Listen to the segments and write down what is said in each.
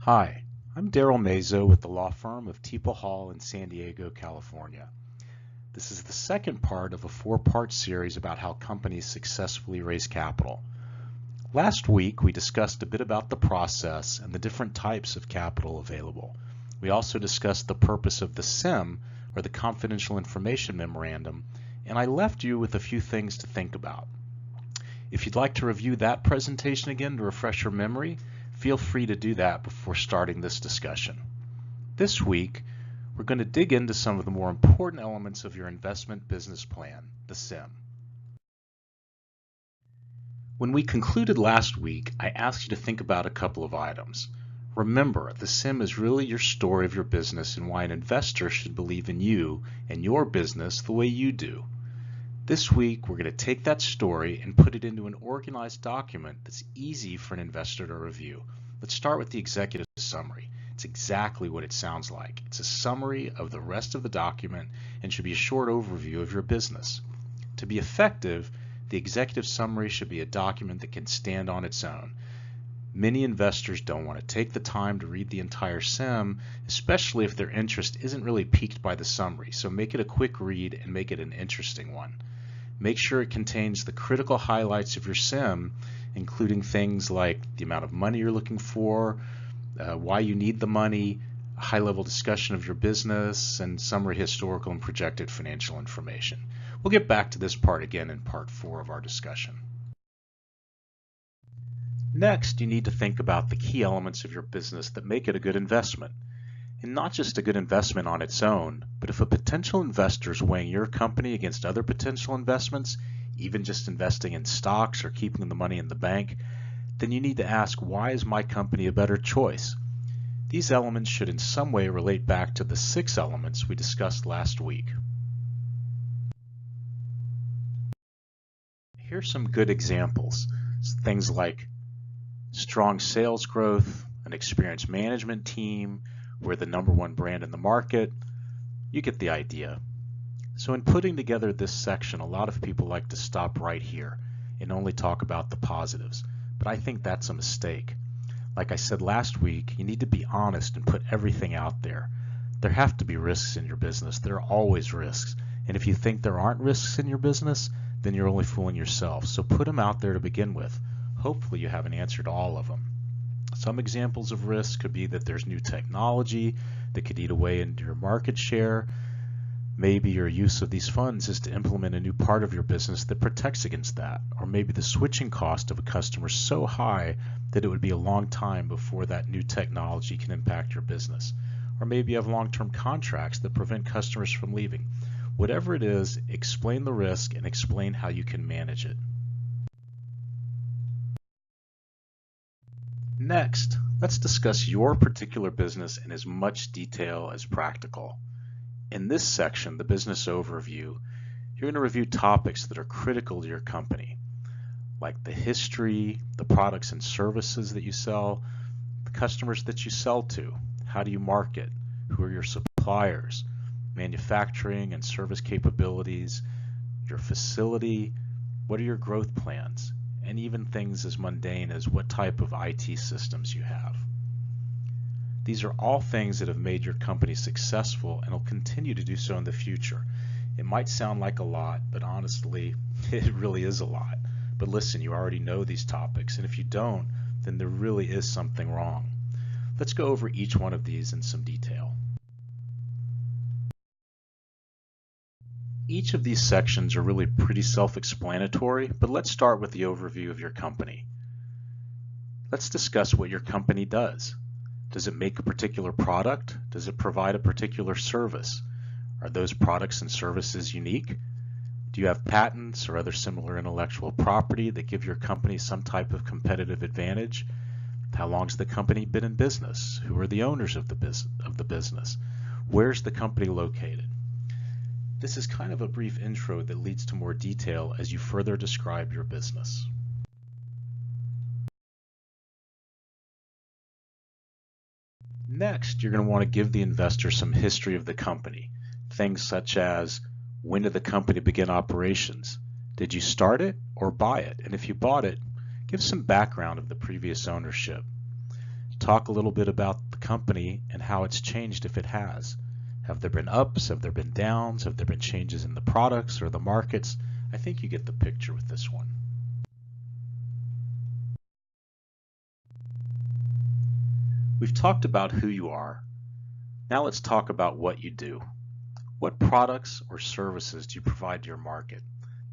Hi, I'm Daryl Mazo with the law firm of Teeple Hall in San Diego, California. This is the second part of a four-part series about how companies successfully raise capital. Last week, we discussed a bit about the process and the different types of capital available. We also discussed the purpose of the CIM, or the Confidential Information Memorandum, and I left you with a few things to think about. If you'd like to review that presentation again to refresh your memory, feel free to do that before starting this discussion. This week, we're going to dig into some of the more important elements of your investment business plan, the CIM. When we concluded last week, I asked you to think about a couple of items. Remember, the CIM is really your story of your business and why an investor should believe in you and your business the way you do. This week, we're going to take that story and put it into an organized document that's easy for an investor to review. Let's start with the executive summary. It's exactly what it sounds like. It's a summary of the rest of the document and should be a short overview of your business. To be effective, the executive summary should be a document that can stand on its own. Many investors don't want to take the time to read the entire CIM, especially if their interest isn't really piqued by the summary, so make it a quick read and make it an interesting one. Make sure it contains the critical highlights of your CIM, including things like the amount of money you're looking for, why you need the money, a high-level discussion of your business, and summary historical and projected financial information. We'll get back to this part again in part 4 of our discussion. Next, you need to think about the key elements of your business that make it a good investment. And not just a good investment on its own, but if a potential investor is weighing your company against other potential investments, even just investing in stocks or keeping the money in the bank, then you need to ask, why is my company a better choice? These elements should in some way relate back to the 6 elements we discussed last week. Here's some good examples. Things like strong sales growth, an experienced management team, we're the #1 brand in the market. You get the idea. So in putting together this section, a lot of people like to stop right here and only talk about the positives, but I think that's a mistake. Like I said last week, you need to be honest and put everything out there. There have to be risks in your business. There are always risks, and if you think there aren't risks in your business, then you're only fooling yourself. So put them out there to begin with. Hopefully you have an answer to all of them. Some examples of risk could be that there's new technology that could eat away into your market share. Maybe your use of these funds is to implement a new part of your business that protects against that. Or maybe the switching cost of a customer is so high that it would be a long time before that new technology can impact your business. Or maybe you have long-term contracts that prevent customers from leaving. Whatever it is, explain the risk and explain how you can manage it. Next, let's discuss your particular business in as much detail as practical. In this section, the business overview, you're going to review topics that are critical to your company, like the history, the products and services that you sell, the customers that you sell to, how do you market, who are your suppliers, manufacturing and service capabilities, your facility, what are your growth plans, and even things as mundane as what type of IT systems you have. These are all things that have made your company successful and will continue to do so in the future. It might sound like a lot, but honestly, it really is a lot. But listen, you already know these topics, and if you don't, then there really is something wrong. Let's go over each one of these in some detail. Each of these sections are really pretty self-explanatory, but let's start with the overview of your company. Let's discuss what your company does. Does it make a particular product? Does it provide a particular service? Are those products and services unique? Do you have patents or other similar intellectual property that give your company some type of competitive advantage? How long has the company been in business? Who are the owners of the business? Where's the company located? This is kind of a brief intro that leads to more detail as you further describe your business. Next, you're going to want to give the investor some history of the company. Things such as, when did the company begin operations? Did you start it or buy it? And if you bought it, give some background of the previous ownership. Talk a little bit about the company and how it's changed if it has. Have there been ups? Have there been downs? Have there been changes in the products or the markets? I think you get the picture with this one. We've talked about who you are. Now let's talk about what you do. What products or services do you provide to your market?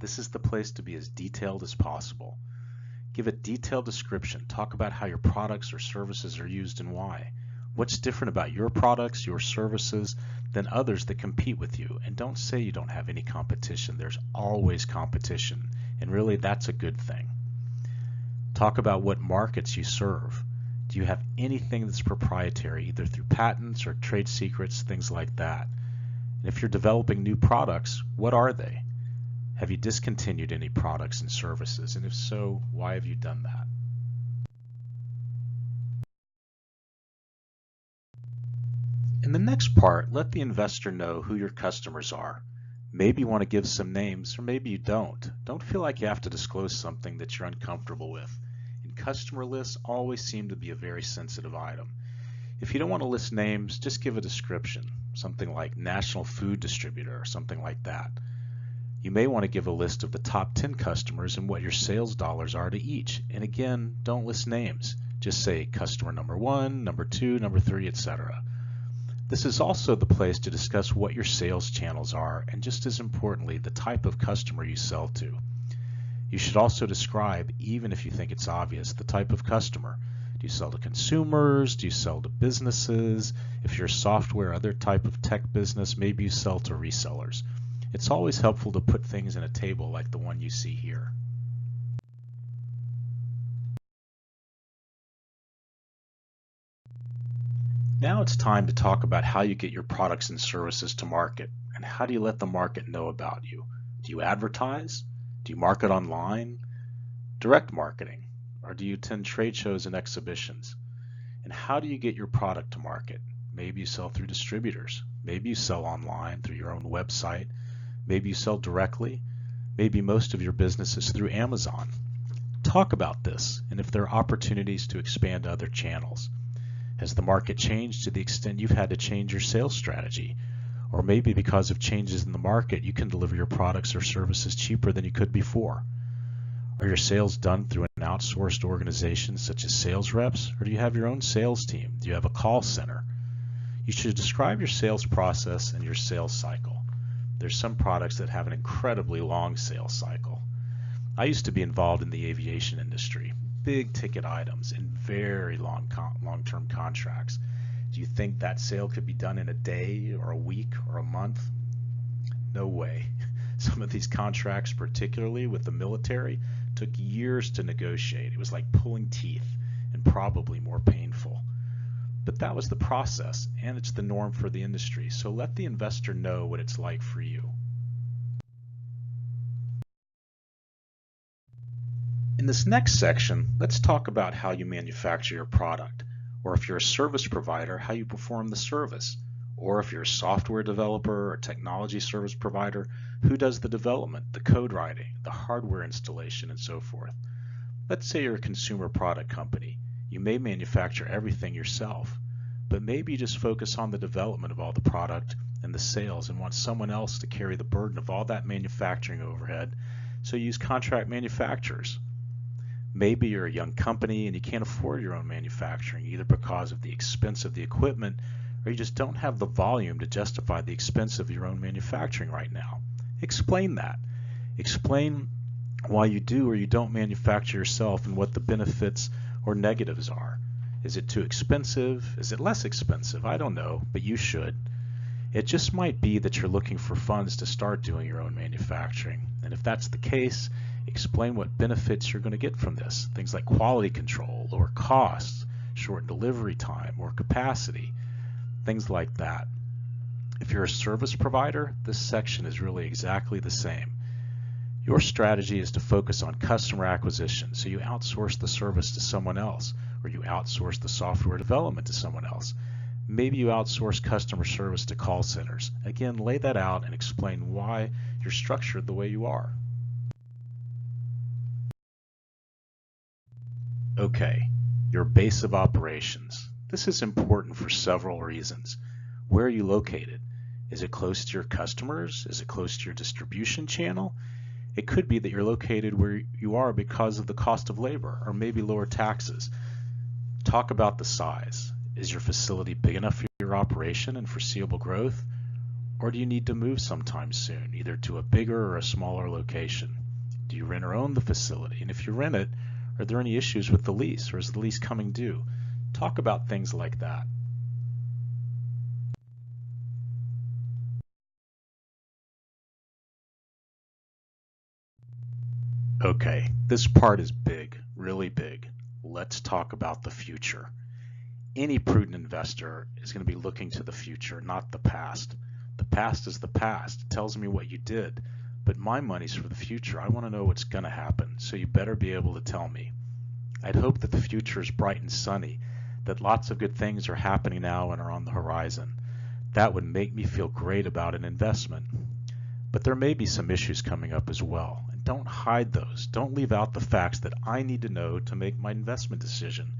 This is the place to be as detailed as possible. Give a detailed description. Talk about how your products or services are used and why. What's different about your products, your services, than others that compete with you? And don't say you don't have any competition. There's always competition, and really that's a good thing. Talk about what markets you serve. Do you have anything that's proprietary, either through patents or trade secrets, things like that? And if you're developing new products, what are they? Have you discontinued any products and services? And if so, why have you done that? In the next part, let the investor know who your customers are. Maybe you want to give some names, or maybe you don't. Don't feel like you have to disclose something that you're uncomfortable with. And customer lists always seem to be a very sensitive item. If you don't want to list names, just give a description, something like National Food Distributor or something like that. You may want to give a list of the top 10 customers and what your sales dollars are to each. And again, don't list names. Just say customer number 1, number 2, number 3, etc. This is also the place to discuss what your sales channels are, and just as importantly, the type of customer you sell to. You should also describe, even if you think it's obvious, the type of customer. Do you sell to consumers? Do you sell to businesses? If you're a software or other type of tech business, maybe you sell to resellers. It's always helpful to put things in a table like the one you see here. Now it's time to talk about how you get your products and services to market, and how do you let the market know about you? Do you advertise? Do you market online? Direct marketing? Or do you attend trade shows and exhibitions? And how do you get your product to market? Maybe you sell through distributors. Maybe you sell online through your own website. Maybe you sell directly. Maybe most of your business is through Amazon. Talk about this, and if there are opportunities to expand to other channels. Has the market changed to the extent you've had to change your sales strategy? Or maybe because of changes in the market, you can deliver your products or services cheaper than you could before. Are your sales done through an outsourced organization such as sales reps, or do you have your own sales team? Do you have a call center? You should describe your sales process and your sales cycle. There's some products that have an incredibly long sales cycle. I used to be involved in the aviation industry. Big ticket items and very long-term contracts. Do you think that sale could be done in a day or a week or a month? No way. Some of these contracts, particularly with the military, took years to negotiate. It was like pulling teeth and probably more painful. But that was the process, and it's the norm for the industry. So let the investor know what it's like for you. In this next section, let's talk about how you manufacture your product, or if you're a service provider, how you perform the service, or if you're a software developer or technology service provider, who does the development, the code writing, the hardware installation, and so forth. Let's say you're a consumer product company. You may manufacture everything yourself, but maybe you just focus on the development of all the product and the sales and want someone else to carry the burden of all that manufacturing overhead, so you use contract manufacturers. Maybe you're a young company and you can't afford your own manufacturing, either because of the expense of the equipment or you just don't have the volume to justify the expense of your own manufacturing right now. Explain that. Explain why you do or you don't manufacture yourself and what the benefits or negatives are. Is it too expensive? Is it less expensive? I don't know, but you should. It just might be that you're looking for funds to start doing your own manufacturing. And if that's the case, explain what benefits you're going to get from this. Things like quality control, lower costs, shortened delivery time, or capacity, things like that. If you're a service provider, this section is really exactly the same. Your strategy is to focus on customer acquisition, so you outsource the service to someone else, or you outsource the software development to someone else. Maybe you outsource customer service to call centers. Again, lay that out and explain why you're structured the way you are. Okay, Your base of operations. This is important for several reasons. Where are you located? Is it close to your customers? Is it close to your distribution channel? It could be that you're located where you are because of the cost of labor or maybe lower taxes. Talk about the size. Is your facility big enough for your operation and foreseeable growth? Or do you need to move sometime soon, either to a bigger or a smaller location? Do you rent or own the facility? And if you rent it, are there any issues with the lease, or is the lease coming due? Talk about things like that. Okay, this part is big, really big. Let's talk about the future. Any prudent investor is going to be looking to the future, not the past. The past is the past. It tells me what you did, but my money's for the future. I want to know what's going to happen, so you better be able to tell me. I'd hope that the future is bright and sunny, that lots of good things are happening now and are on the horizon. That would make me feel great about an investment. But there may be some issues coming up as well, and don't hide those. Don't leave out the facts that I need to know to make my investment decision.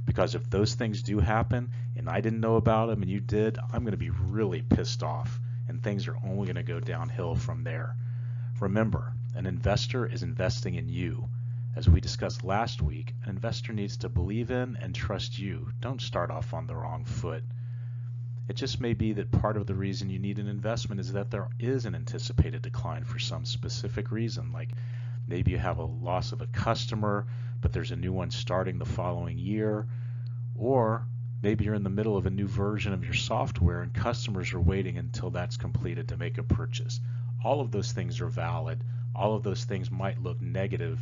Because if those things do happen and I didn't know about them and you did, I'm going to be really pissed off, and things are only going to go downhill from there. Remember, an investor is investing in you. As we discussed last week, an investor needs to believe in and trust you. Don't start off on the wrong foot. It just may be that part of the reason you need an investment is that there is an anticipated decline for some specific reason, like maybe you have a loss of a customer, but there's a new one starting the following year, or maybe you're in the middle of a new version of your software and customers are waiting until that's completed to make a purchase. All of those things are valid. All of those things might look negative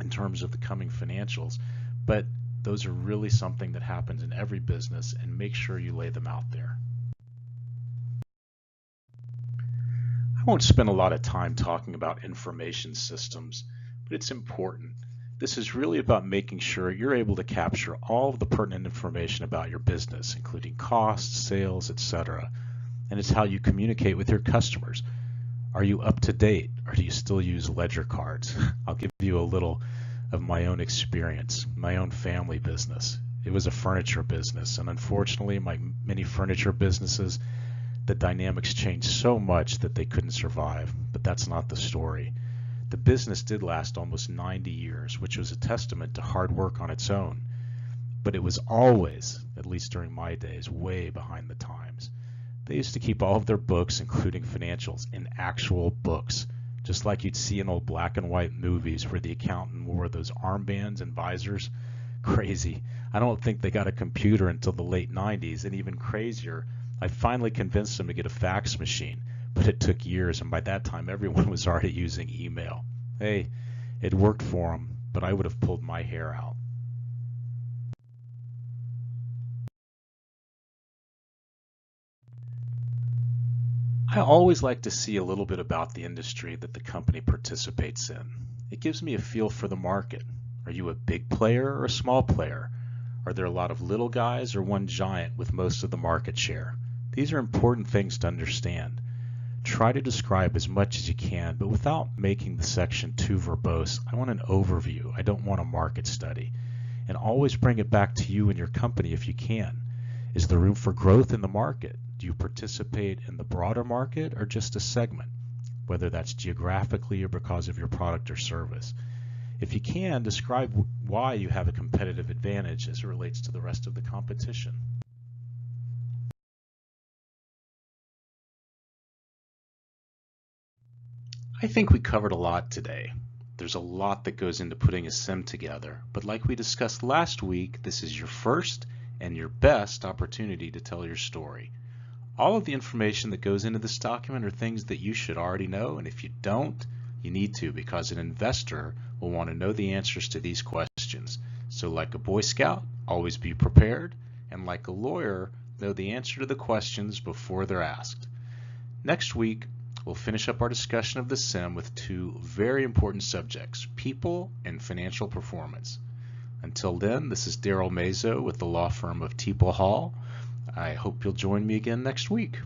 in terms of the coming financials, but those are really something that happens in every business, and make sure you lay them out there. I won't spend a lot of time talking about information systems, but it's important. This is really about making sure you're able to capture all of the pertinent information about your business, including costs, sales, etc. And it's how you communicate with your customers. Are you up to date, or do you still use ledger cards? I'll give you a little of my own experience, my own family business. It was a furniture business, and unfortunately, like many furniture businesses, the dynamics changed so much that they couldn't survive, but that's not the story. The business did last almost 90 years, which was a testament to hard work on its own, but it was always, at least during my days, way behind the times. They used to keep all of their books, including financials, in actual books, just like you'd see in old black and white movies where the accountant wore those armbands and visors. Crazy. I don't think they got a computer until the late 90s, and even crazier, I finally convinced them to get a fax machine, but it took years, and by that time everyone was already using email. Hey, it worked for them, but I would have pulled my hair out. I always like to see a little bit about the industry that the company participates in. It gives me a feel for the market. Are you a big player or a small player? Are there a lot of little guys or one giant with most of the market share? These are important things to understand. Try to describe as much as you can, but without making the section too verbose. I want an overview. I don't want a market study. And always bring it back to you and your company if you can. Is there room for growth in the market? Do you participate in the broader market or just a segment, whether that's geographically or because of your product or service? If you can, describe why you have a competitive advantage as it relates to the rest of the competition. I think we covered a lot today. There's a lot that goes into putting a SIM together, but like we discussed last week, this is your first and your best opportunity to tell your story. All of the information that goes into this document are things that you should already know, and if you don't, you need to, because an investor will want to know the answers to these questions. So like a Boy Scout, always be prepared, and like a lawyer, know the answer to the questions before they're asked. Next week, we'll finish up our discussion of the SIM with two very important subjects, people and financial performance. Until then, this is Daryl Mazo with the law firm of Teeple Hall. I hope you'll join me again next week.